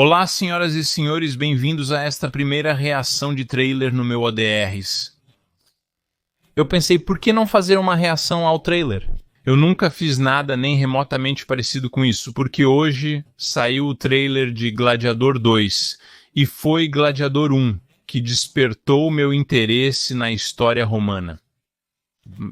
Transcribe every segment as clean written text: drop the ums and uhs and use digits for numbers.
Olá, senhoras e senhores, bem-vindos a esta primeira reação de trailer no meu ODRs. Eu pensei, por que não fazer uma reação ao trailer? Eu nunca fiz nada nem remotamente parecido com isso, porque hoje saiu o trailer de Gladiador 2 e foi Gladiador 1 que despertou meu interesse na história romana.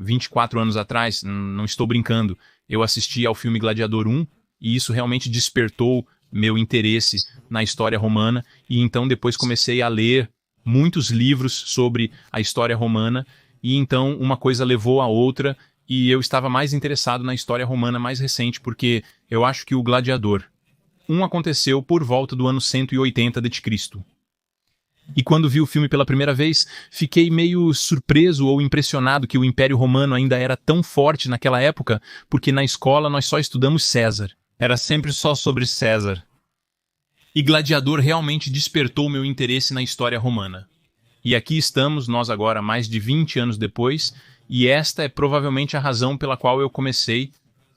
24 anos atrás, não estou brincando, eu assisti ao filme Gladiador 1 e isso realmente despertou meu interesse na história romana, e então depois comecei a ler muitos livros sobre a história romana, e então uma coisa levou a outra, e eu estava mais interessado na história romana mais recente, porque eu acho que o Gladiador 1 aconteceu por volta do ano 180 d.C. E quando vi o filme pela primeira vez, fiquei meio surpreso ou impressionado que o Império Romano ainda era tão forte naquela época, porque na escola nós só estudamos César. Era sempre só sobre César. E Gladiador realmente despertou meu interesse na história romana. E aqui estamos, nós agora, mais de 20 anos depois, e esta é provavelmente a razão pela qual eu comecei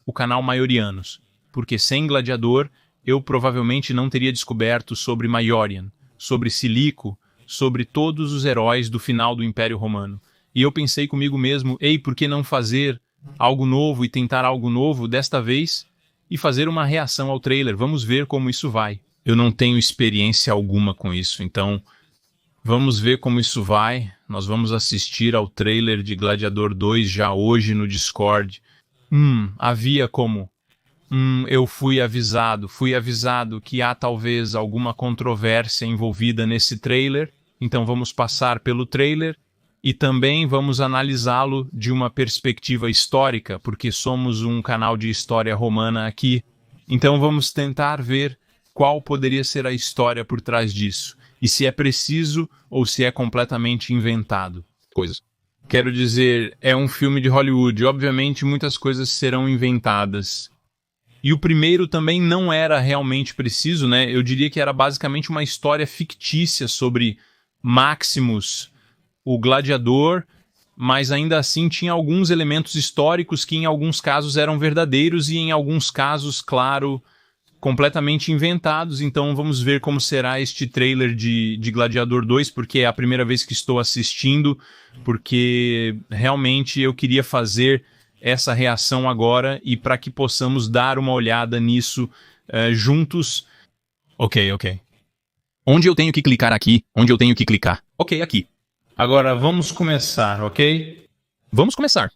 o canal Maiorianos. Porque sem Gladiador, eu provavelmente não teria descoberto sobre Maiorian, sobre Cilico, sobre todos os heróis do final do Império Romano. E eu pensei comigo mesmo, ei, por que não fazer algo novo e tentar algo novo desta vez e fazer uma reação ao trailer? Vamos ver como isso vai. Eu não tenho experiência alguma com isso, então vamos ver como isso vai. Nós vamos assistir ao trailer de Gladiador 2 já hoje no Discord. Havia como... eu fui avisado que há talvez alguma controvérsia envolvida nesse trailer, então vamos passar pelo trailer e também vamos analisá-lo de uma perspectiva histórica, porque somos um canal de história romana aqui, então vamos tentar ver qual poderia ser a história por trás disso, e se é preciso ou se é completamente inventado. Quero dizer, é um filme de Hollywood, obviamente muitas coisas serão inventadas. E o primeiro também não era realmente preciso, né? Eu diria que era basicamente uma história fictícia sobre Maximus, o gladiador, mas ainda assim tinha alguns elementos históricos que em alguns casos eram verdadeiros e em alguns casos, claro, completamente inventados. Então vamos ver como será este trailer de Gladiador 2, porque é a primeira vez que estou assistindo, porque realmente eu queria fazer essa reação agora e para que possamos dar uma olhada nisso juntos. Ok. Onde eu tenho que clicar aqui? Onde eu tenho que clicar? Ok, aqui. Agora vamos começar, ok? Vamos começar.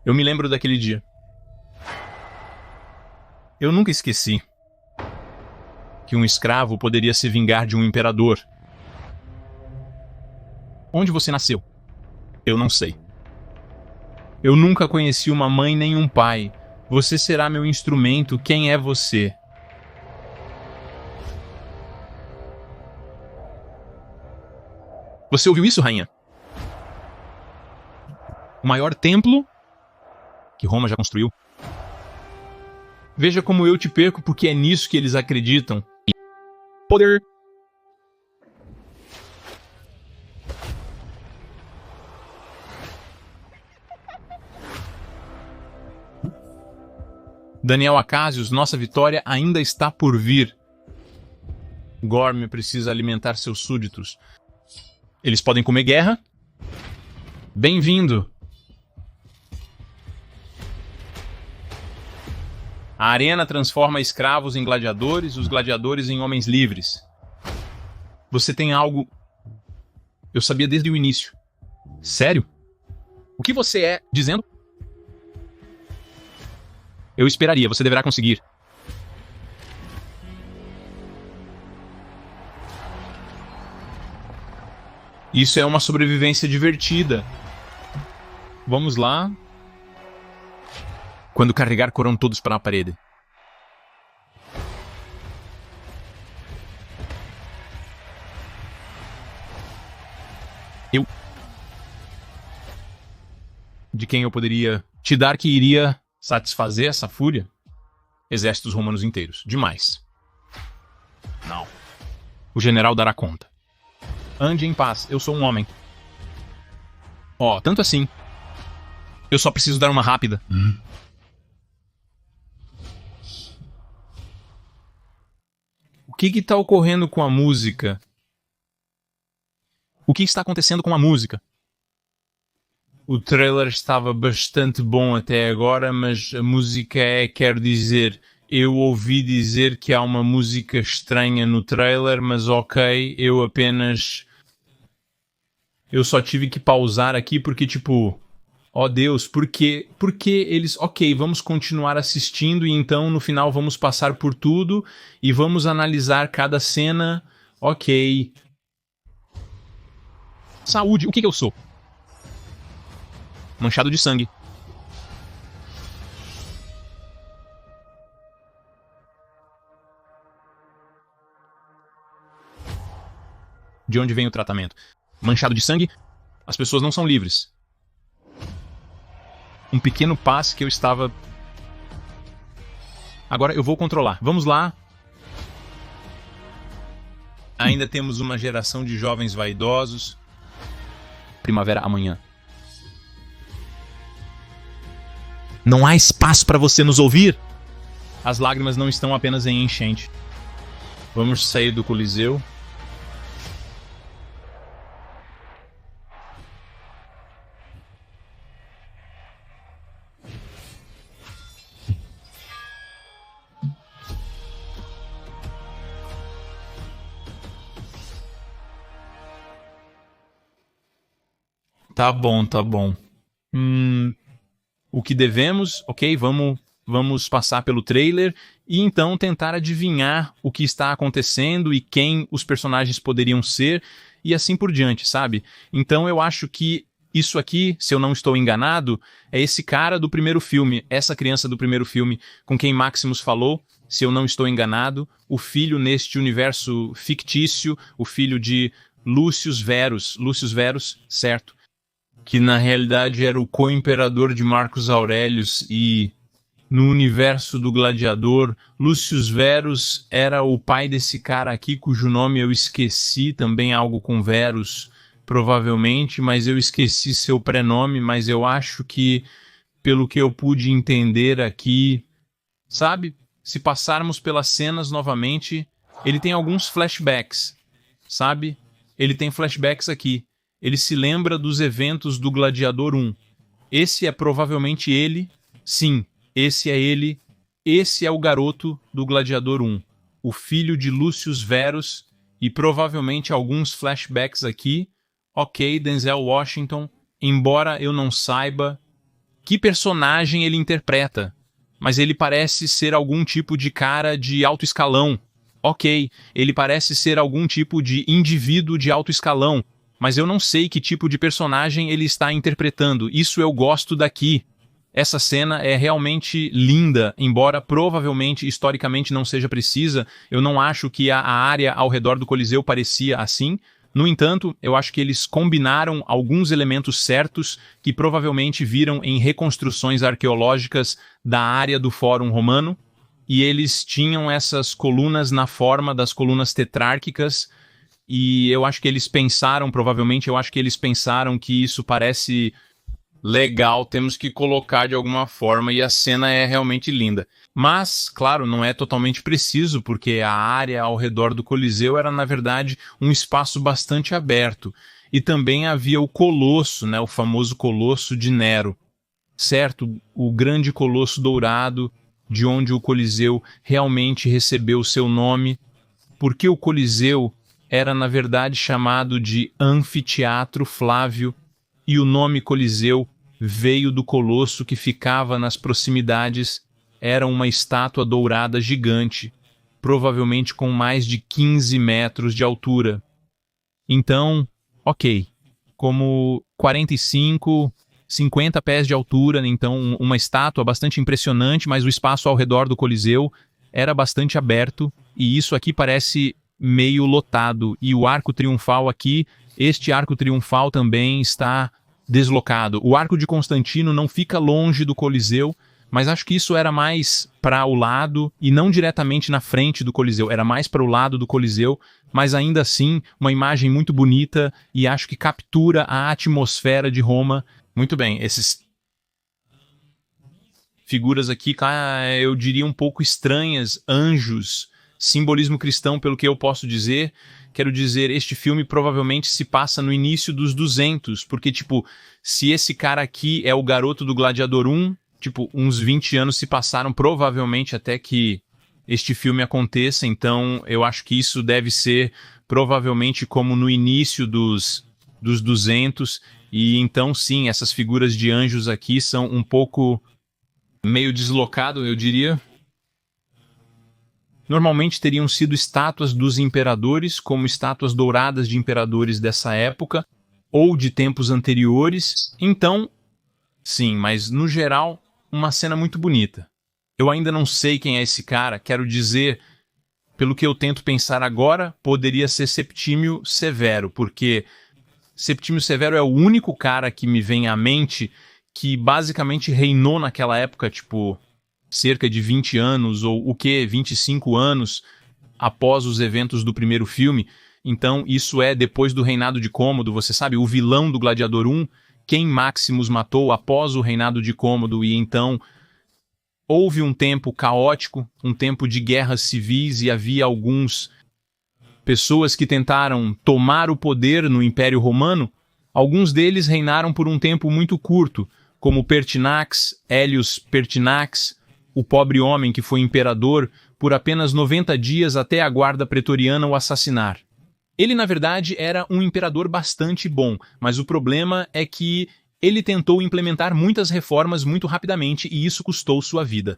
Eu me lembro daquele dia. Eu nunca esqueci que um escravo poderia se vingar de um imperador. Onde você nasceu? Eu não sei. Eu nunca conheci uma mãe nem um pai. Você será meu instrumento. Quem é você? Você ouviu isso, rainha? O maior templo que Roma já construiu. Veja como eu te perco, porque é nisso que eles acreditam. Poder. Daniel Acásios, nossa vitória ainda está por vir. Gorme precisa alimentar seus súditos. Eles podem comer guerra? Bem-vindo! A arena transforma escravos em gladiadores, os gladiadores em homens livres. Você tem algo... Eu sabia desde o início. Sério? O que você é dizendo? Eu esperaria, você deverá conseguir. Isso é uma sobrevivência divertida. Vamos lá. Quando carregar, corram todos para a parede. De quem eu poderia te dar que iria satisfazer essa fúria? Exércitos romanos inteiros. Demais. Não. O general dará conta. Ande em paz, eu sou um homem. Tanto assim. Eu só preciso dar uma rápida. O que está ocorrendo com a música? O que está acontecendo com a música? O trailer estava bastante bom até agora, mas a música quer dizer, eu ouvi dizer que há uma música estranha no trailer, mas ok, eu só tive que pausar aqui porque tipo, ó Deus, porque eles, ok, vamos continuar assistindo e então no final vamos passar por tudo e vamos analisar cada cena, ok. Saúde, o que eu sou? Manchado de sangue. De onde vem o tratamento? Manchado de sangue? As pessoas não são livres. Um pequeno passe que eu estava... Agora eu vou controlar. Vamos lá. Ainda temos uma geração de jovens vaidosos. Primavera amanhã. Não há espaço para você nos ouvir? As lágrimas não estão apenas em enchente. Vamos sair do Coliseu. Tá bom, tá bom. O que devemos, ok, vamos passar pelo trailer e então tentar adivinhar o que está acontecendo e quem os personagens poderiam ser e assim por diante, sabe? Então eu acho que isso aqui, se eu não estou enganado, é esse cara do primeiro filme, essa criança do primeiro filme com quem Maximus falou, se eu não estou enganado, o filho neste universo fictício, o filho de Lucius Verus, certo? Que na realidade era o co-imperador de Marcos Aurelius e no universo do Gladiador, Lucius Verus era o pai desse cara aqui, cujo nome eu esqueci, também algo com Verus, provavelmente, mas eu esqueci seu prenome, mas eu acho que, pelo que eu pude entender aqui, sabe, se passarmos pelas cenas novamente, ele tem alguns flashbacks, sabe? Ele tem flashbacks aqui. Ele se lembra dos eventos do Gladiador 1. Esse é provavelmente ele. Sim, esse é ele. Esse é o garoto do Gladiador 1. O filho de Lucius Verus. E provavelmente alguns flashbacks aqui. Ok, Denzel Washington. Embora eu não saiba que personagem ele interpreta. Mas ele parece ser algum tipo de cara de alto escalão. Ok, ele parece ser algum tipo de indivíduo de alto escalão. Mas eu não sei que tipo de personagem ele está interpretando. Isso eu gosto daqui. Essa cena é realmente linda, embora provavelmente, historicamente, não seja precisa. Eu não acho que a área ao redor do Coliseu parecia assim. No entanto, eu acho que eles combinaram alguns elementos certos que provavelmente viram em reconstruções arqueológicas da área do Fórum Romano. E eles tinham essas colunas na forma das colunas tetrárquicas. E eu acho que eles pensaram, provavelmente, que isso parece legal, temos que colocar de alguma forma, e a cena é realmente linda. Mas, claro, não é totalmente preciso, porque a área ao redor do Coliseu era, na verdade, um espaço bastante aberto. E também havia o Colosso, né, o famoso Colosso de Nero. Certo, o grande Colosso dourado, de onde o Coliseu realmente recebeu o seu nome. Porque o Coliseu era na verdade chamado de Anfiteatro Flávio, e o nome Coliseu veio do colosso que ficava nas proximidades. Era uma estátua dourada gigante, provavelmente com mais de 15 metros de altura. Então, ok, como 45, 50 pés de altura, então uma estátua bastante impressionante, mas o espaço ao redor do Coliseu era bastante aberto, e isso aqui parece meio lotado, e o arco triunfal aqui, este arco triunfal também está deslocado. O arco de Constantino não fica longe do Coliseu, mas acho que isso era mais para o lado e não diretamente na frente do Coliseu, era mais para o lado do Coliseu, mas ainda assim uma imagem muito bonita e acho que captura a atmosfera de Roma. Muito bem, esses figuras aqui, eu diria um pouco estranhas, anjos, simbolismo cristão, pelo que eu posso dizer, quero dizer, este filme provavelmente se passa no início dos 200, porque, tipo, se esse cara aqui é o garoto do Gladiador 1, tipo, uns 20 anos se passaram provavelmente até que este filme aconteça, então eu acho que isso deve ser provavelmente como no início dos 200, e então sim, essas figuras de anjos aqui são um pouco meio deslocado, eu diria. Normalmente teriam sido estátuas dos imperadores, como estátuas douradas de imperadores dessa época, ou de tempos anteriores, então, sim, mas no geral, uma cena muito bonita. Eu ainda não sei quem é esse cara, quero dizer, pelo que eu tento pensar agora, poderia ser Septímio Severo, porque Septímio Severo é o único cara que me vem à mente que basicamente reinou naquela época, tipo, cerca de 20 anos, ou o que, 25 anos após os eventos do primeiro filme. Então, isso é depois do reinado de Cômodo, você sabe, o vilão do Gladiador 1, quem Maximus matou após o reinado de Cômodo, e então houve um tempo caótico, um tempo de guerras civis, e havia algumas pessoas que tentaram tomar o poder no Império Romano. Alguns deles reinaram por um tempo muito curto, como Pertinax, Hélios Pertinax, o pobre homem que foi imperador por apenas 90 dias até a guarda pretoriana o assassinar. Ele, na verdade, era um imperador bastante bom, mas o problema é que ele tentou implementar muitas reformas muito rapidamente e isso custou sua vida.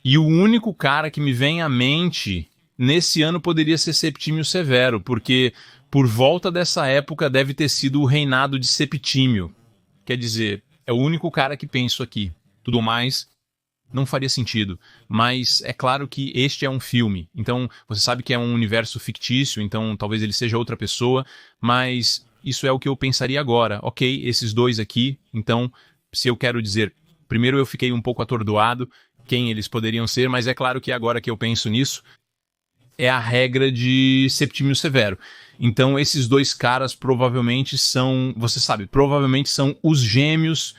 E o único cara que me vem à mente nesse ano poderia ser Septímio Severo, porque por volta dessa época deve ter sido o reinado de Septímio. Quer dizer, é o único cara que penso aqui. Tudo mais não faria sentido. Mas é claro que este é um filme. Então, você sabe que é um universo fictício, então talvez ele seja outra pessoa, mas isso é o que eu pensaria agora. Ok, esses dois aqui, então, se eu quero dizer, primeiro eu fiquei um pouco atordoado quem eles poderiam ser, mas é claro que agora que eu penso nisso, é a regra de Septímio Severo. Então, esses dois caras provavelmente são, você sabe, provavelmente são os gêmeos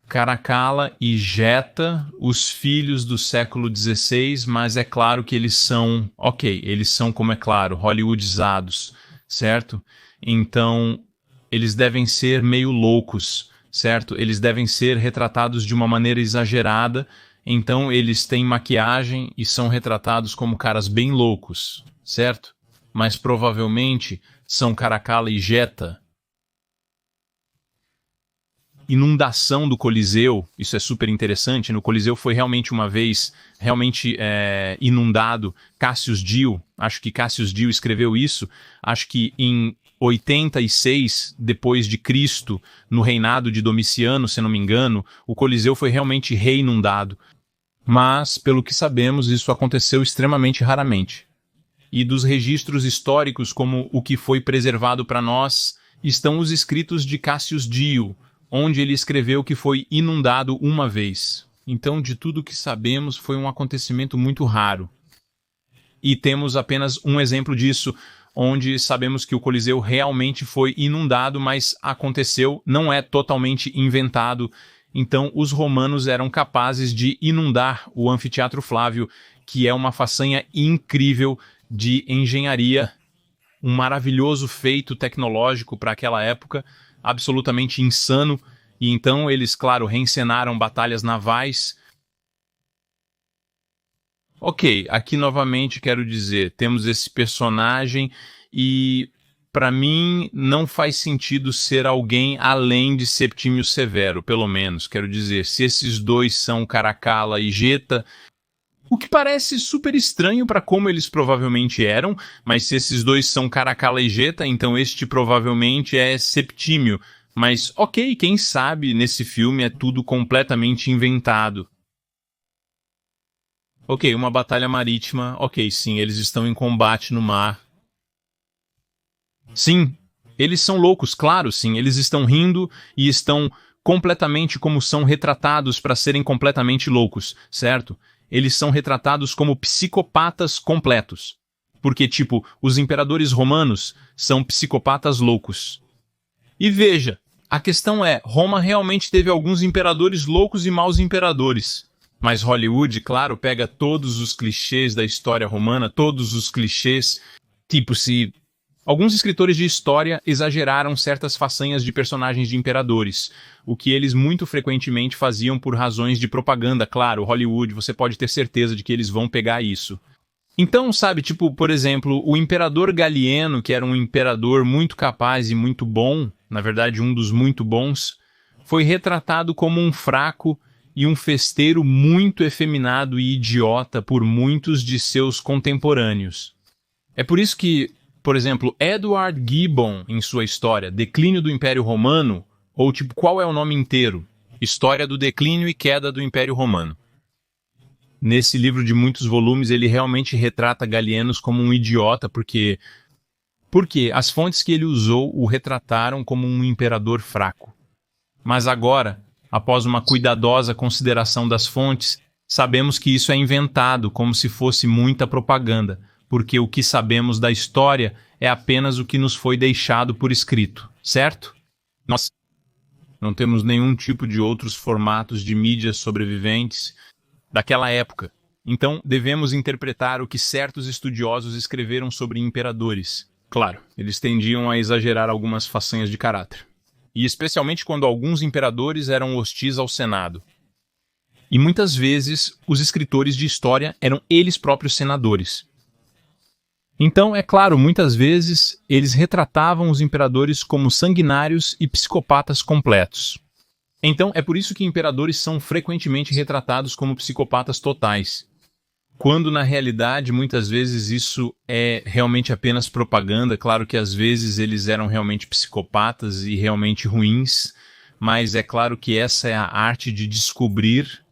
Caracalla e Geta, os filhos do século XVI, mas é claro que eles são, ok, eles são, como é claro, hollywoodizados, certo? Então, eles devem ser meio loucos, certo? Eles devem ser retratados de uma maneira exagerada, então eles têm maquiagem e são retratados como caras bem loucos, certo? Mas provavelmente são Caracalla e Geta. Inundação do Coliseu, isso é super interessante, no Coliseu foi realmente uma vez, inundado. Cassius Dio, acho que Cassius Dio escreveu isso, acho que em 86 depois de Cristo, no reinado de Domiciano, se não me engano, o Coliseu foi realmente reinundado. Mas, pelo que sabemos, isso aconteceu extremamente raramente. E dos registros históricos, como o que foi preservado para nós, estão os escritos de Cassius Dio, onde ele escreveu que foi inundado uma vez. Então, de tudo que sabemos, foi um acontecimento muito raro. E temos apenas um exemplo disso, onde sabemos que o Coliseu realmente foi inundado, mas aconteceu, não é totalmente inventado. Então, os romanos eram capazes de inundar o Anfiteatro Flávio, que é uma façanha incrível de engenharia, um maravilhoso feito tecnológico para aquela época, absolutamente insano, e então eles, claro, reencenaram batalhas navais. Ok, aqui novamente quero dizer, temos esse personagem e, para mim, não faz sentido ser alguém além de Septímio Severo, pelo menos. Quero dizer, se esses dois são Caracalla e Geta, o que parece super estranho para como eles provavelmente eram, mas se esses dois são Caracalla e Geta, então este provavelmente é Septímio. Mas ok, quem sabe nesse filme é tudo completamente inventado. Ok, uma batalha marítima, ok, sim, eles estão em combate no mar. Sim, eles são loucos, claro, sim, eles estão rindo e estão completamente como são retratados para serem completamente loucos, certo? Eles são retratados como psicopatas completos. Porque, tipo, os imperadores romanos são psicopatas loucos. E veja, a questão é, Roma realmente teve alguns imperadores loucos e maus imperadores. Mas Hollywood, claro, pega todos os clichês da história romana, todos os clichês, tipo se... Alguns escritores de história exageraram certas façanhas de personagens de imperadores, o que eles muito frequentemente faziam por razões de propaganda, claro, Hollywood, você pode ter certeza de que eles vão pegar isso. Então, sabe, tipo, por exemplo, o imperador Galieno, que era um imperador muito capaz e muito bom, na verdade um dos muito bons, foi retratado como um fraco e um festeiro muito efeminado e idiota por muitos de seus contemporâneos. É por isso que, por exemplo, Edward Gibbon, em sua história, Declínio do Império Romano, ou tipo, qual é o nome inteiro? História do Declínio e Queda do Império Romano. Nesse livro de muitos volumes, ele realmente retrata Galienos como um idiota, porque as fontes que ele usou o retrataram como um imperador fraco. Mas agora, após uma cuidadosa consideração das fontes, sabemos que isso é inventado como se fosse muita propaganda, porque o que sabemos da história é apenas o que nos foi deixado por escrito, certo? Nós não temos nenhum tipo de outros formatos de mídias sobreviventes daquela época. Então, devemos interpretar o que certos estudiosos escreveram sobre imperadores. Claro, eles tendiam a exagerar algumas façanhas de caráter. E especialmente quando alguns imperadores eram hostis ao Senado. E muitas vezes, os escritores de história eram eles próprios senadores. Então, é claro, muitas vezes eles retratavam os imperadores como sanguinários e psicopatas completos. Então, é por isso que imperadores são frequentemente retratados como psicopatas totais. Quando, na realidade, muitas vezes isso é realmente apenas propaganda. Claro que às vezes eles eram realmente psicopatas e realmente ruins, mas é claro que essa é a arte de descobrir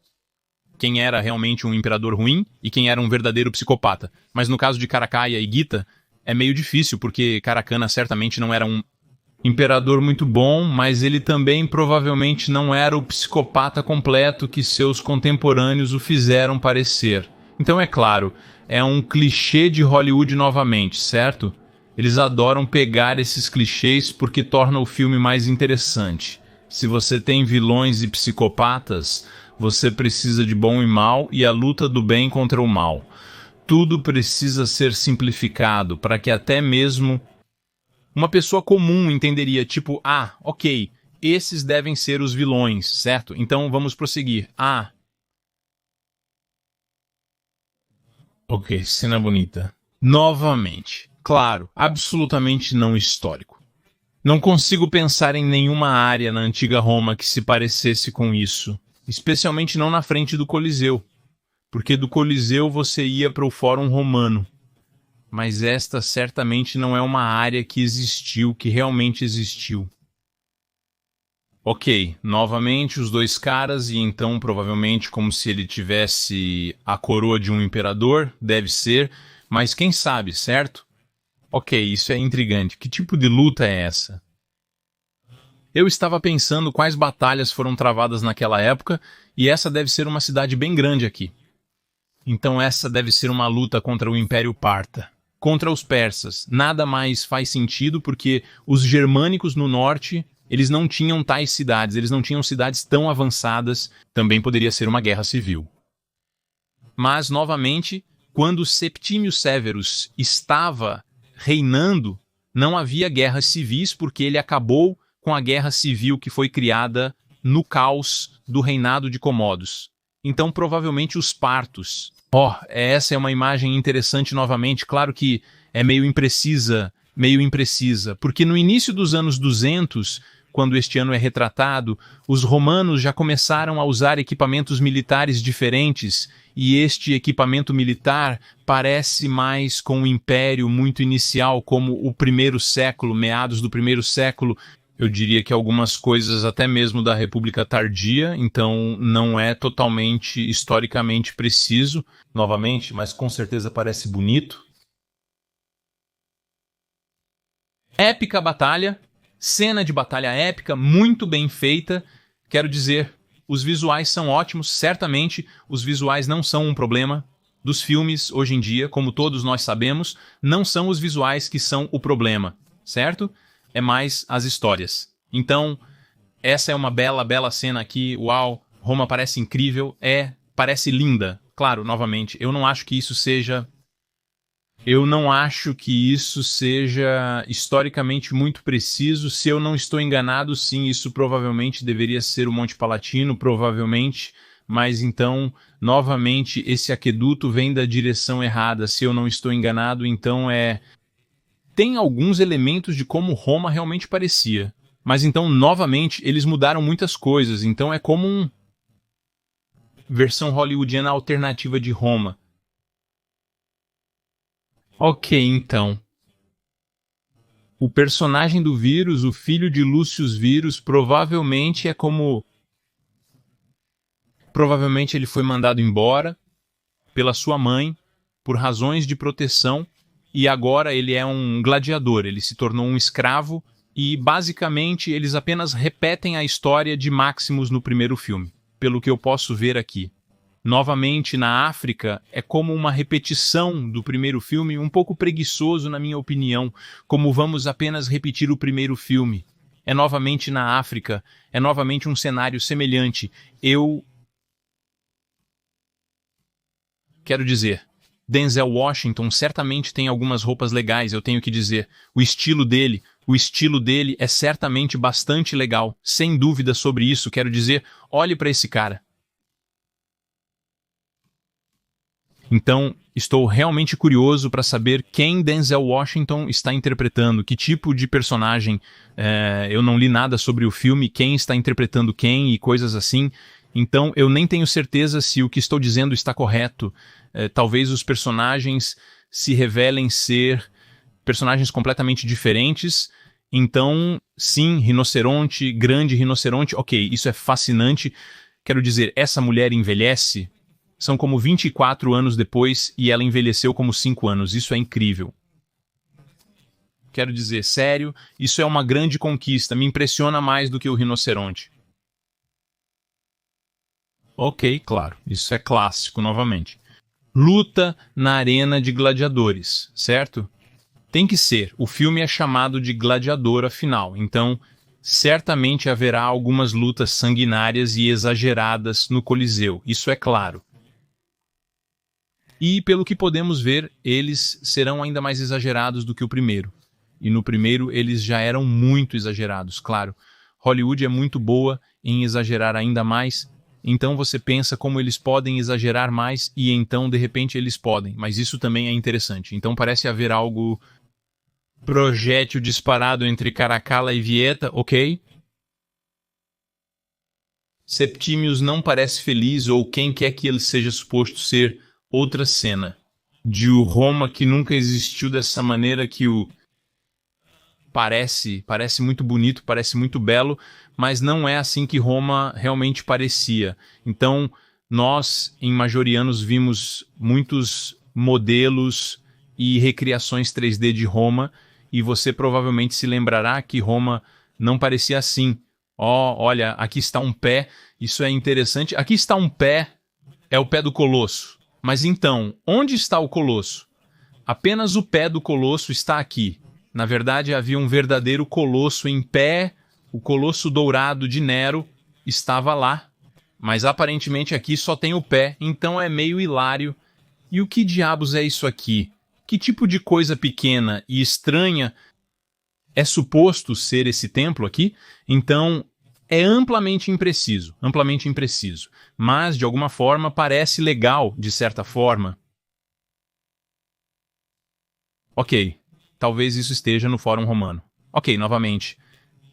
quem era realmente um imperador ruim e quem era um verdadeiro psicopata. Mas no caso de Caracalla e Gita, é meio difícil, porque Caracalla certamente não era um imperador muito bom, mas ele também provavelmente não era o psicopata completo que seus contemporâneos o fizeram parecer. Então é claro, é um clichê de Hollywood novamente, certo? Eles adoram pegar esses clichês porque torna o filme mais interessante. Se você tem vilões e psicopatas, você precisa de bom e mal e a luta do bem contra o mal. Tudo precisa ser simplificado para que até mesmo uma pessoa comum entenderia, tipo, ok, esses devem ser os vilões, certo? Então vamos prosseguir. Ok, cena bonita. Novamente. Claro, absolutamente não histórico. Não consigo pensar em nenhuma área na antiga Roma que se parecesse com isso. Especialmente não na frente do Coliseu. Porque do Coliseu você ia para o Fórum Romano. Mas esta certamente não é uma área que existiu, que realmente existiu. Ok, novamente os dois caras, e então provavelmente como se ele tivesse a coroa de um imperador, deve ser, mas quem sabe, certo? Ok, isso é intrigante. Que tipo de luta é essa? Eu estava pensando quais batalhas foram travadas naquela época, e essa deve ser uma cidade bem grande aqui. Então essa deve ser uma luta contra o Império Parta. Contra os persas. Nada mais faz sentido porque os germânicos no norte, eles não tinham tais cidades, eles não tinham cidades tão avançadas, também poderia ser uma guerra civil. Mas, novamente, quando Septímio Severus estava reinando, não havia guerras civis porque ele acabou com a guerra civil que foi criada no caos do reinado de Comodos. Então, provavelmente, os partos. Essa é uma imagem interessante novamente. Claro que é meio imprecisa, porque no início dos anos 200, quando este ano é retratado, os romanos já começaram a usar equipamentos militares diferentes, e este equipamento militar parece mais com o Império muito inicial, como o primeiro século, meados do primeiro século. Eu diria que algumas coisas até mesmo da República Tardia, então não é totalmente historicamente preciso, novamente, mas com certeza parece bonito. Épica batalha, cena de batalha épica, muito bem feita. Quero dizer, os visuais são ótimos, certamente os visuais não são um problema dos filmes hoje em dia, como todos nós sabemos, não são os visuais que são o problema, certo? É mais as histórias. Então, essa é uma bela cena aqui. Uau, Roma parece incrível. parece linda. Claro, novamente, eu não acho que isso seja historicamente muito preciso. Se eu não estou enganado, sim, isso provavelmente deveria ser o Monte Palatino, provavelmente, mas então, novamente, esse aqueduto vem da direção errada. Se eu não estou enganado, então tem alguns elementos de como Roma realmente parecia. Mas então, novamente, eles mudaram muitas coisas. Então é como uma versão hollywoodiana alternativa de Roma. Ok, então. O personagem do vírus, o filho de Lucius Vírus, provavelmente é como... Provavelmente ele foi mandado embora pela sua mãe por razões de proteção e agora ele é um gladiador, ele se tornou um escravo e basicamente eles apenas repetem a história de Maximus no primeiro filme, pelo que eu posso ver aqui. Novamente, na África, é como uma repetição do primeiro filme, um pouco preguiçoso, na minha opinião, como vamos apenas repetir o primeiro filme. É novamente na África, é novamente um cenário semelhante. Quero dizer, Denzel Washington certamente tem algumas roupas legais, eu tenho que dizer. O estilo dele é certamente bastante legal, sem dúvida sobre isso. Quero dizer, olhe para esse cara. Então, estou realmente curioso para saber quem Denzel Washington está interpretando, que tipo de personagem. Eu não li nada sobre o filme, quem está interpretando quem e coisas assim. Então, eu nem tenho certeza se o que estou dizendo está correto. Talvez os personagens se revelem ser personagens completamente diferentes. Então, sim, rinoceronte, grande rinoceronte, ok, isso é fascinante. Quero dizer, essa mulher envelhece... São como 24 anos depois e ela envelheceu como 5 anos. Isso é incrível. Quero dizer, sério, isso é uma grande conquista. Me impressiona mais do que o rinoceronte. Ok, claro. Isso é clássico, novamente. Luta na arena de gladiadores, certo? Tem que ser. O filme é chamado de Gladiador, afinal. Então, certamente haverá algumas lutas sanguinárias e exageradas no Coliseu. Isso é claro. E, pelo que podemos ver, eles serão ainda mais exagerados do que o primeiro. E no primeiro eles já eram muito exagerados, claro. Hollywood é muito boa em exagerar ainda mais, então você pensa como eles podem exagerar mais e então, de repente, eles podem. Mas isso também é interessante. Então parece haver algo... Projétil disparado entre Caracalla e Vieta, ok? Septimius não parece feliz ou quem quer que ele seja suposto ser... Outra cena de o Roma que nunca existiu dessa maneira, que o parece muito bonito, parece muito belo, mas não é assim que Roma realmente parecia. Então, nós, em Majorianos, vimos muitos modelos e recriações 3D de Roma, e você provavelmente se lembrará que Roma não parecia assim. Olha, aqui está um pé, isso é interessante. Aqui está um pé, é o pé do Colosso. Mas então, onde está o Colosso? Apenas o pé do Colosso está aqui. Na verdade, havia um verdadeiro Colosso em pé. O Colosso dourado de Nero estava lá. Mas aparentemente aqui só tem o pé, então é meio hilário. E o que diabos é isso aqui? Que tipo de coisa pequena e estranha é suposto ser esse templo aqui? Então... é amplamente impreciso, mas de alguma forma parece legal, de certa forma. Ok, talvez isso esteja no Fórum Romano. Ok, novamente,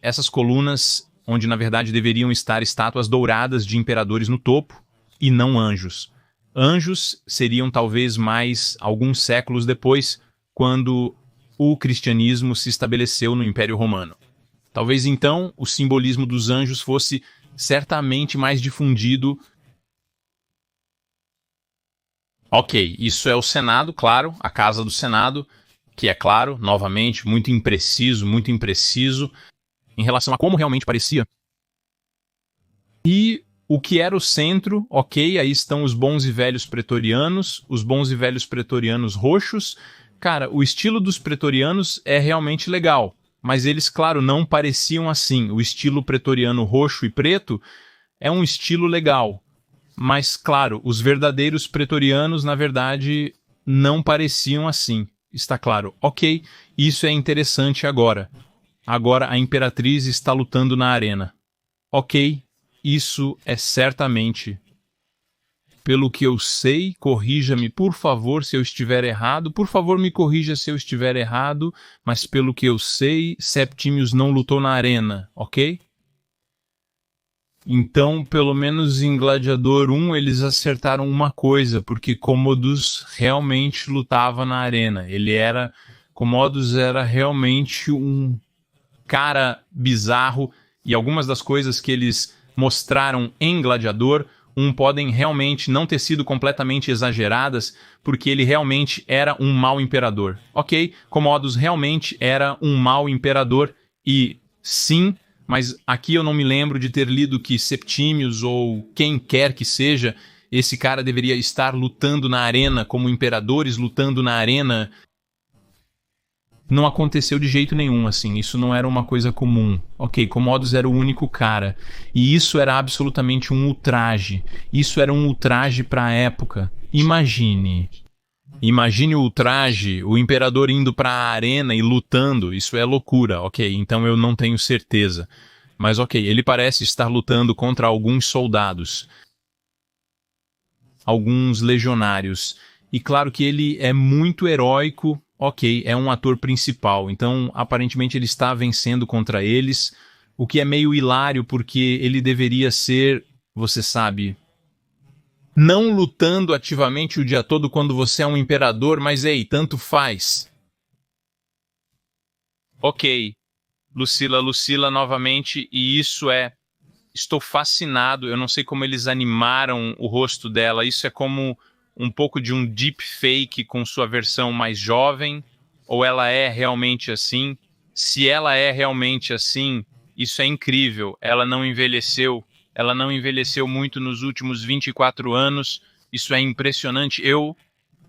essas colunas, onde na verdade deveriam estar estátuas douradas de imperadores no topo, e não anjos. Anjos seriam talvez mais alguns séculos depois, quando o cristianismo se estabeleceu no Império Romano. Talvez então o simbolismo dos anjos fosse certamente mais difundido. Ok, isso é o Senado, claro, a Casa do Senado, que é claro, novamente, muito impreciso em relação a como realmente parecia. E o que era o centro, ok, aí estão os bons e velhos pretorianos roxos. Cara, o estilo dos pretorianos é realmente legal. Mas eles, claro, não pareciam assim. O estilo pretoriano roxo e preto é um estilo legal. Mas, claro, os verdadeiros pretorianos, na verdade, não pareciam assim. Está claro. Ok, isso é interessante agora. Agora a Imperatriz está lutando na arena. Ok, isso é certamente. Pelo que eu sei, corrija-me, por favor, se eu estiver errado. Por favor, me corrija se eu estiver errado. Mas pelo que eu sei, Septimius não lutou na arena, ok? Então, pelo menos em Gladiador 1, eles acertaram uma coisa, porque Commodus realmente lutava na arena. Commodus era realmente um cara bizarro, e algumas das coisas que eles mostraram em Gladiador podem realmente não ter sido completamente exageradas, porque ele realmente era um mau imperador. Ok, Commodus realmente era um mau imperador, e sim, mas aqui eu não me lembro de ter lido que Septimius ou quem quer que seja, esse cara deveria estar lutando na arena, como imperadores lutando na arena. Não aconteceu de jeito nenhum, assim, isso não era uma coisa comum. Ok, Commodus era o único cara, e isso era absolutamente um ultraje. Isso era um ultraje para a época. Imagine o ultraje, o imperador indo para a arena e lutando, isso é loucura, ok, então eu não tenho certeza. Mas ok, ele parece estar lutando contra alguns soldados, alguns legionários, e claro que ele é muito heróico. Ok, é um ator principal, então aparentemente ele está vencendo contra eles, o que é meio hilário porque ele deveria ser, você sabe, não lutando ativamente o dia todo quando você é um imperador, mas ei, tanto faz. Ok, Lucila novamente, e isso é... Estou fascinado, eu não sei como eles animaram o rosto dela, isso é como um pouco de um deepfake com sua versão mais jovem, ou ela é realmente assim? Se ela é realmente assim, isso é incrível, ela não envelheceu muito nos últimos 24 anos, isso é impressionante.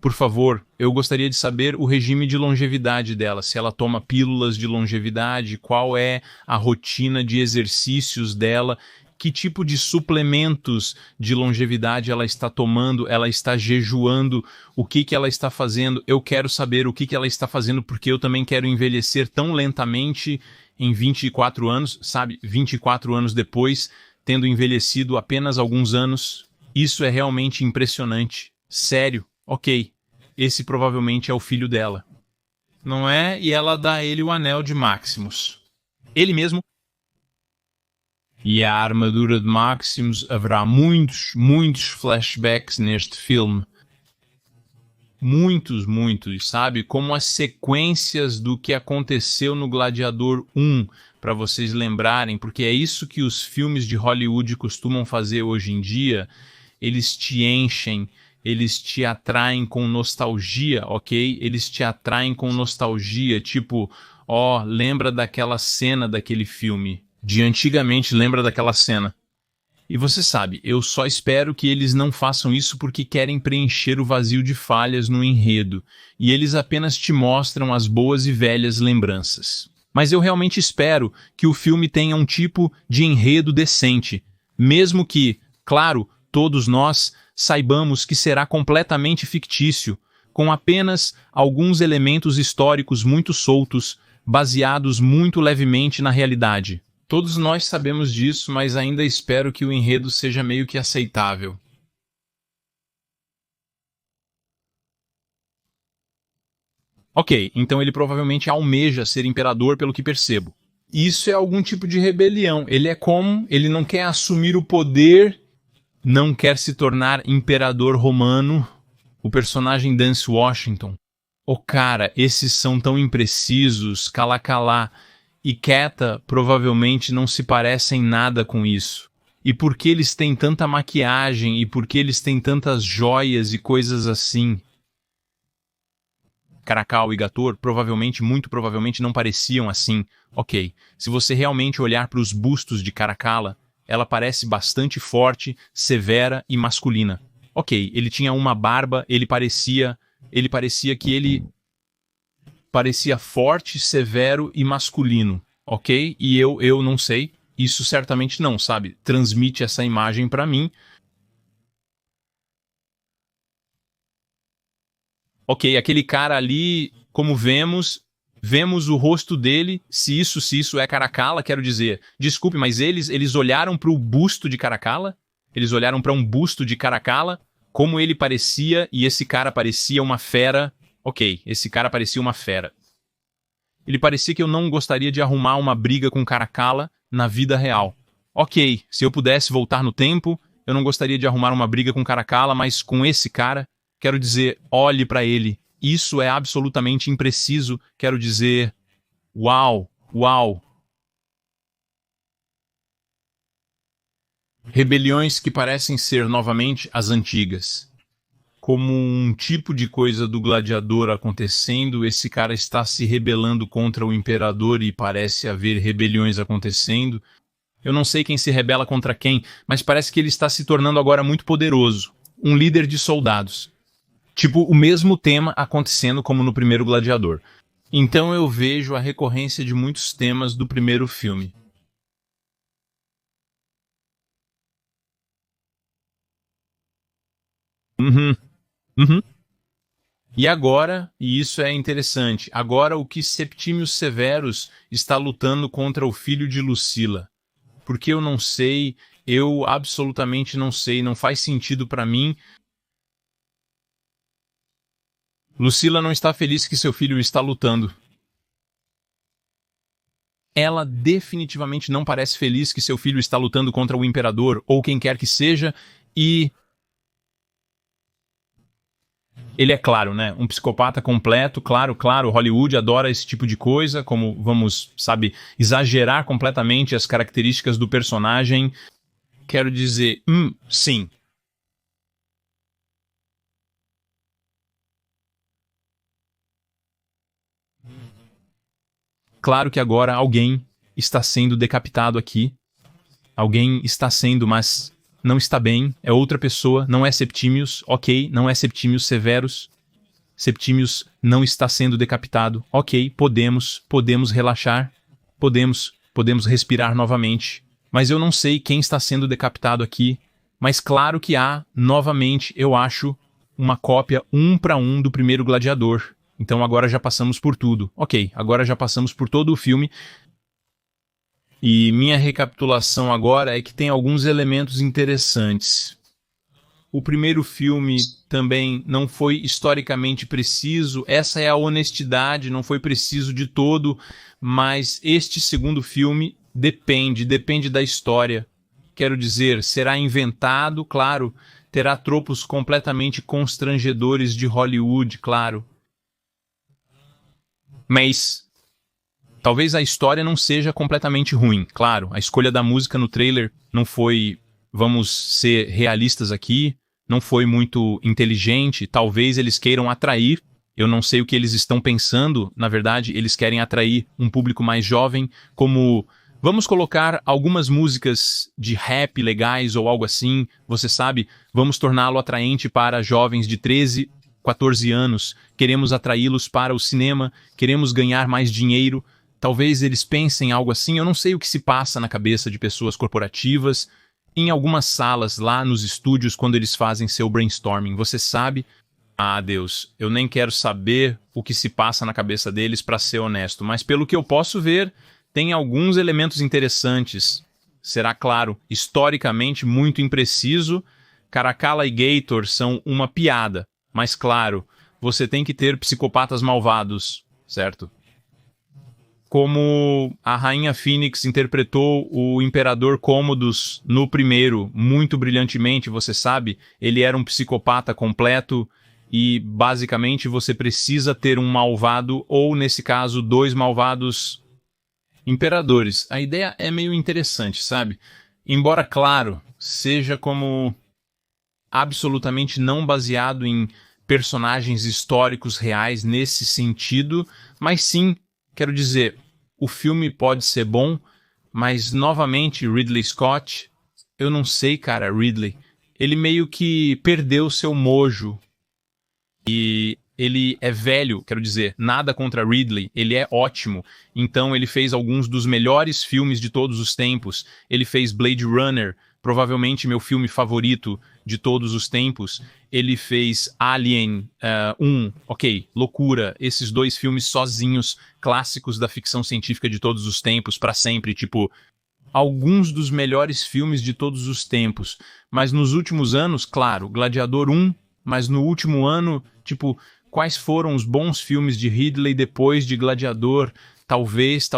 Por favor, eu gostaria de saber o regime de longevidade dela, se ela toma pílulas de longevidade, qual é a rotina de exercícios dela, que tipo de suplementos de longevidade ela está tomando, ela está jejuando, o que ela está fazendo. Eu quero saber o que ela está fazendo, porque eu também quero envelhecer tão lentamente em 24 anos, sabe? 24 anos depois, tendo envelhecido apenas alguns anos. Isso é realmente impressionante. Sério. Ok, esse provavelmente é o filho dela. Não é? E ela dá a ele o anel de Maximus. Ele mesmo. E a armadura de Maximus, haverá muitos flashbacks neste filme. Muitos, sabe? Como as sequências do que aconteceu no Gladiador 1, para vocês lembrarem, porque é isso que os filmes de Hollywood costumam fazer hoje em dia. Eles te enchem, eles te atraem com nostalgia, ok? Eles te atraem com nostalgia, tipo, lembra daquela cena daquele filme. De antigamente, lembra daquela cena. E você sabe, eu só espero que eles não façam isso porque querem preencher o vazio de falhas no enredo, e eles apenas te mostram as boas e velhas lembranças. Mas eu realmente espero que o filme tenha um tipo de enredo decente, mesmo que, claro, todos nós saibamos que será completamente fictício, com apenas alguns elementos históricos muito soltos, baseados muito levemente na realidade. Todos nós sabemos disso, mas ainda espero que o enredo seja meio que aceitável. Ok, então ele provavelmente almeja ser imperador, pelo que percebo. Isso é algum tipo de rebelião. Ele não quer assumir o poder, não quer se tornar imperador romano. O personagem Dance Washington. Cara, esses são tão imprecisos, Calacalá e Keta provavelmente não se parecem nada com isso. E por que eles têm tanta maquiagem e por que eles têm tantas joias e coisas assim? Caracal e Gator muito provavelmente não pareciam assim. Ok, se você realmente olhar para os bustos de Caracalla, ela parece bastante forte, severa e masculina. Ok, ele tinha uma barba, ele parecia forte, severo e masculino, ok? E eu não sei, isso certamente não, sabe? Transmite essa imagem para mim. Ok, aquele cara ali, como vemos o rosto dele, se isso é Caracalla, quero dizer, desculpe, mas eles olharam para o busto de Caracalla, eles olharam para um busto de Caracalla, como ele parecia, e esse cara parecia uma fera. Ok, esse cara parecia uma fera. Ele parecia que eu não gostaria de arrumar uma briga com Caracalla na vida real. Ok, se eu pudesse voltar no tempo, eu não gostaria de arrumar uma briga com Caracalla, mas com esse cara, quero dizer, olhe para ele. Isso é absolutamente impreciso, quero dizer, uau, uau. Rebeliões que parecem ser novamente as antigas. Como um tipo de coisa do gladiador acontecendo, esse cara está se rebelando contra o imperador e parece haver rebeliões acontecendo. Eu não sei quem se rebela contra quem, mas parece que ele está se tornando agora muito poderoso. Um líder de soldados. Tipo, o mesmo tema acontecendo como no primeiro Gladiador. Então eu vejo a recorrência de muitos temas do primeiro filme. Uhum, uhum. E agora, e isso é interessante, agora o que Septímio Severus está lutando contra o filho de Lucila. Porque eu não sei, eu absolutamente não sei, não faz sentido para mim. Lucila não está feliz que seu filho está lutando. Ela definitivamente não parece feliz que seu filho está lutando contra o imperador ou quem quer que seja, e ele é claro, né? Um psicopata completo, claro, Hollywood adora esse tipo de coisa, como vamos, sabe, exagerar completamente as características do personagem. Quero dizer, sim. Claro que agora alguém está sendo decapitado aqui. Alguém está sendo, mas não está bem. É outra pessoa, não é Septimius. Ok, não é Septimius Severus. Septimius não está sendo decapitado. Ok, podemos relaxar. Podemos respirar novamente. Mas eu não sei quem está sendo decapitado aqui. Mas claro que há, novamente, eu acho, uma cópia 1 para 1 do primeiro Gladiador. Então agora já passamos por tudo. Ok, agora já passamos por todo o filme. E minha recapitulação agora é que tem alguns elementos interessantes. O primeiro filme também não foi historicamente preciso, essa é a honestidade, não foi preciso de todo, mas este segundo filme depende da história. Quero dizer, será inventado, claro, terá tropos completamente constrangedores de Hollywood, claro. Mas talvez a história não seja completamente ruim, claro. A escolha da música no trailer não foi, vamos ser realistas aqui, não foi muito inteligente. Talvez eles queiram atrair, eu não sei o que eles estão pensando, na verdade, eles querem atrair um público mais jovem, como vamos colocar algumas músicas de rap legais ou algo assim, você sabe, vamos torná-lo atraente para jovens de 13, 14 anos, queremos atraí-los para o cinema, queremos ganhar mais dinheiro. Talvez eles pensem algo assim, eu não sei o que se passa na cabeça de pessoas corporativas, em algumas salas lá nos estúdios quando eles fazem seu brainstorming, você sabe? Ah, Deus, eu nem quero saber o que se passa na cabeça deles para ser honesto, mas pelo que eu posso ver, tem alguns elementos interessantes. Será claro, historicamente muito impreciso, Caracalla e Gator são uma piada, mas claro, você tem que ter psicopatas malvados, certo? Como a Rainha Fênix interpretou o Imperador Commodus no primeiro, muito brilhantemente, você sabe, ele era um psicopata completo e, basicamente, você precisa ter um malvado, ou, nesse caso, dois malvados imperadores. A ideia é meio interessante, sabe? Embora, claro, seja como absolutamente não baseado em personagens históricos reais nesse sentido, mas sim, quero dizer, o filme pode ser bom, mas novamente Ridley Scott, eu não sei, cara, Ridley, ele meio que perdeu seu mojo e ele é velho, quero dizer, nada contra Ridley, ele é ótimo, então ele fez alguns dos melhores filmes de todos os tempos, ele fez Blade Runner, provavelmente meu filme favorito, de todos os tempos. Ele fez Alien 1, ok, loucura. Esses 2 filmes sozinhos, clássicos da ficção científica de todos os tempos, para sempre, tipo, alguns dos melhores filmes de todos os tempos. Mas nos últimos anos, claro, Gladiador 1, mas no último ano, tipo, quais foram os bons filmes de Ridley depois de Gladiador? Talvez,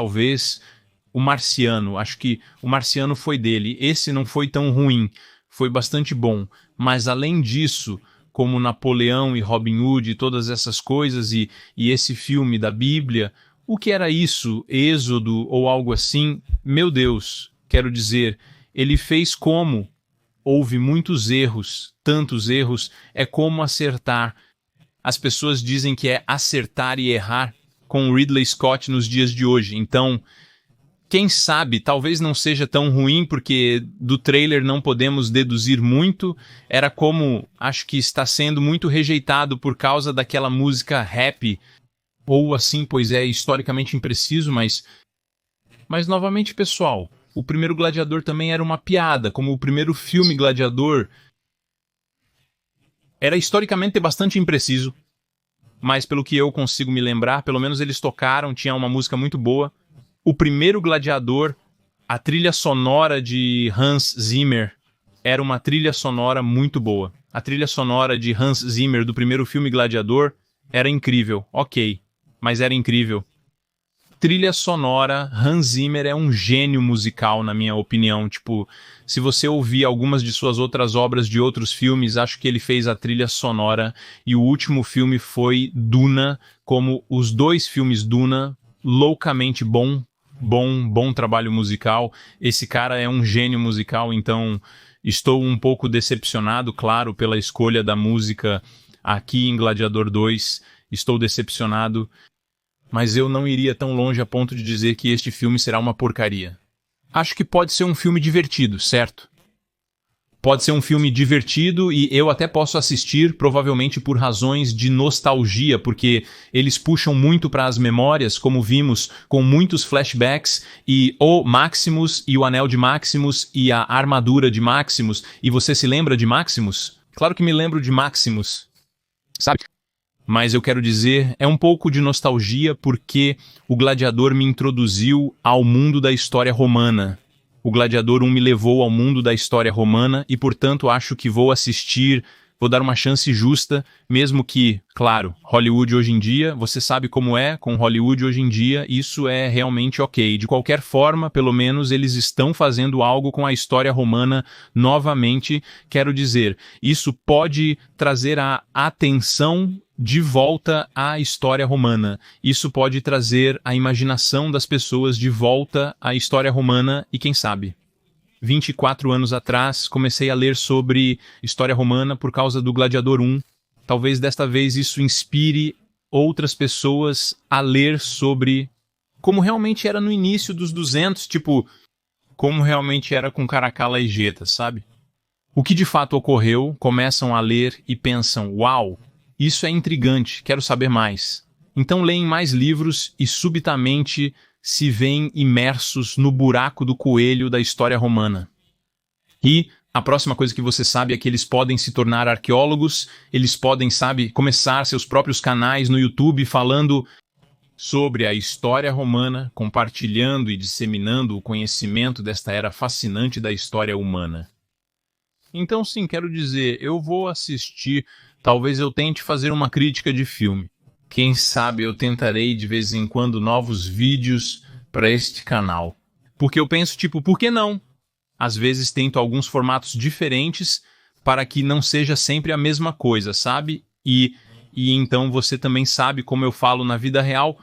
O Marciano. Acho que O Marciano foi dele. Esse não foi tão ruim, foi bastante bom. Mas além disso, como Napoleão e Robin Hood e todas essas coisas, e esse filme da Bíblia, o que era isso? Êxodo ou algo assim? Meu Deus, quero dizer, ele fez como? Houve muitos erros, tantos erros, é como acertar. As pessoas dizem que é acertar e errar com o Ridley Scott nos dias de hoje. Então, quem sabe, talvez não seja tão ruim, porque do trailer não podemos deduzir muito. Era como, acho que está sendo muito rejeitado por causa daquela música rap, ou assim, pois é historicamente impreciso, mas novamente, pessoal, o primeiro Gladiador também era uma piada, como o primeiro filme Gladiador era historicamente bastante impreciso, mas pelo que eu consigo me lembrar, pelo menos eles tocaram, tinha uma música muito boa. O primeiro Gladiador, a trilha sonora de Hans Zimmer, era uma trilha sonora muito boa. A trilha sonora de Hans Zimmer do primeiro filme Gladiador era incrível, ok, mas era incrível. Trilha sonora, Hans Zimmer é um gênio musical, na minha opinião. Tipo, se você ouvir algumas de suas outras obras de outros filmes, acho que ele fez a trilha sonora. E o último filme foi Duna, como os 2 filmes Duna, loucamente bom trabalho musical. Esse cara é um gênio musical, então estou um pouco decepcionado, claro, pela escolha da música aqui em Gladiador 2. Estou decepcionado. Mas eu não iria tão longe a ponto de dizer que este filme será uma porcaria. Acho que pode ser um filme divertido, certo? Pode ser um filme divertido e eu até posso assistir, provavelmente por razões de nostalgia, porque eles puxam muito para as memórias, como vimos, com muitos flashbacks, e o Maximus, e o Anel de Maximus, e a armadura de Maximus. E você se lembra de Maximus? Claro que me lembro de Maximus, sabe? Mas eu quero dizer, é um pouco de nostalgia porque o Gladiador me introduziu ao mundo da história romana. O Gladiador 1 me levou ao mundo da história romana e, portanto, acho que vou assistir, vou dar uma chance justa, mesmo que, claro, Hollywood hoje em dia, você sabe como é com Hollywood hoje em dia, isso é realmente ok. De qualquer forma, pelo menos, eles estão fazendo algo com a história romana novamente. Quero dizer, isso pode trazer a atenção de volta à história romana. Isso pode trazer a imaginação das pessoas de volta à história romana e quem sabe 24 anos atrás, comecei a ler sobre história romana por causa do Gladiador 1. Talvez desta vez isso inspire outras pessoas a ler sobre como realmente era no início dos 200, tipo, como realmente era com Caracalla e Geta, sabe? O que de fato ocorreu, começam a ler e pensam, uau, isso é intrigante, quero saber mais. Então leem mais livros e subitamente se veem imersos no buraco do coelho da história romana. E a próxima coisa que você sabe é que eles podem se tornar arqueólogos, eles podem, sabe, começar seus próprios canais no YouTube falando sobre a história romana, compartilhando e disseminando o conhecimento desta era fascinante da história humana. Então sim, quero dizer, eu vou assistir, talvez eu tente fazer uma crítica de filme. Quem sabe eu tentarei de vez em quando novos vídeos para este canal. Porque eu penso, tipo, por que não? Às vezes tento alguns formatos diferentes para que não seja sempre a mesma coisa, sabe? E então você também sabe como eu falo na vida real,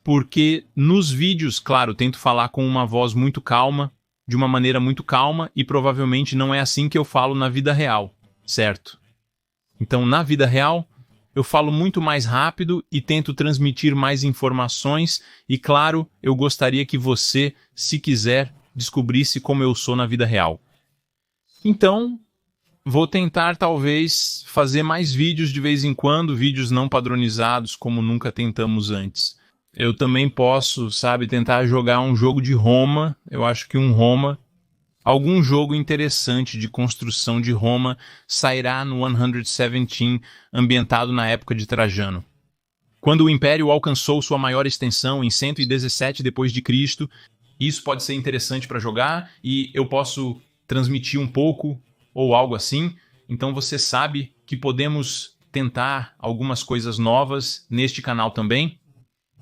porque nos vídeos, claro, tento falar com uma voz muito calma, de uma maneira muito calma, e provavelmente não é assim que eu falo na vida real, certo? Então, na vida real, eu falo muito mais rápido e tento transmitir mais informações e, claro, eu gostaria que você, se quiser, descobrisse como eu sou na vida real. Então, vou tentar, talvez, fazer mais vídeos de vez em quando, vídeos não padronizados, como nunca tentamos antes. Eu também posso, sabe, tentar jogar um jogo de Roma. Eu acho que um Roma Algum jogo interessante de construção de Roma sairá no 117, ambientado na época de Trajano. Quando o Império alcançou sua maior extensão em 117 d.C., isso pode ser interessante para jogar e eu posso transmitir um pouco ou algo assim. Então você sabe que podemos tentar algumas coisas novas neste canal também.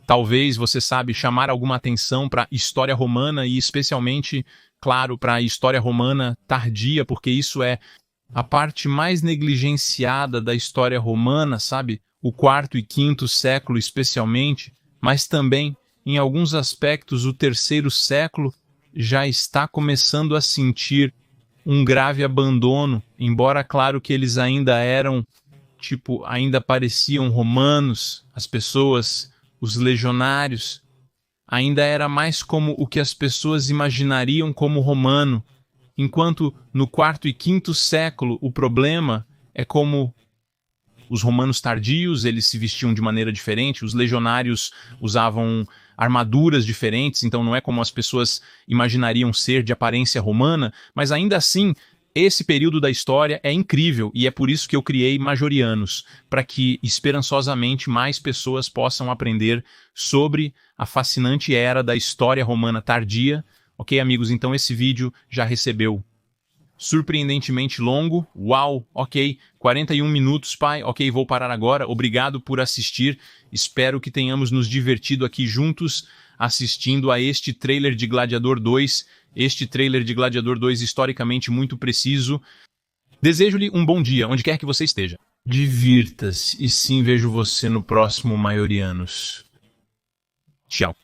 Talvez, você sabe, chamar alguma atenção para a história romana e especialmente, claro, para a história romana tardia, porque isso é a parte mais negligenciada da história romana, sabe? O quarto e quinto século especialmente, mas também, em alguns aspectos, o terceiro século já está começando a sentir um grave abandono, embora claro que eles ainda eram, ainda pareciam romanos, as pessoas, os legionários, ainda era mais como o que as pessoas imaginariam como romano, enquanto no quarto e quinto século o problema é como os romanos tardios, eles se vestiam de maneira diferente, os legionários usavam armaduras diferentes, então não é como as pessoas imaginariam ser de aparência romana, mas ainda assim, esse período da história é incrível e é por isso que eu criei Majorianos, para que esperançosamente mais pessoas possam aprender sobre a fascinante era da história romana tardia. Ok, amigos? Então esse vídeo já recebeu surpreendentemente longo. Uau, ok, 41 minutos, pai. Ok, vou parar agora. Obrigado por assistir. Espero que tenhamos nos divertido aqui juntos assistindo a este trailer de Gladiador 2. Este trailer de Gladiador 2 historicamente muito preciso. Desejo-lhe um bom dia, onde quer que você esteja. Divirta-se e sim vejo você no próximo Majorianos. Tchau.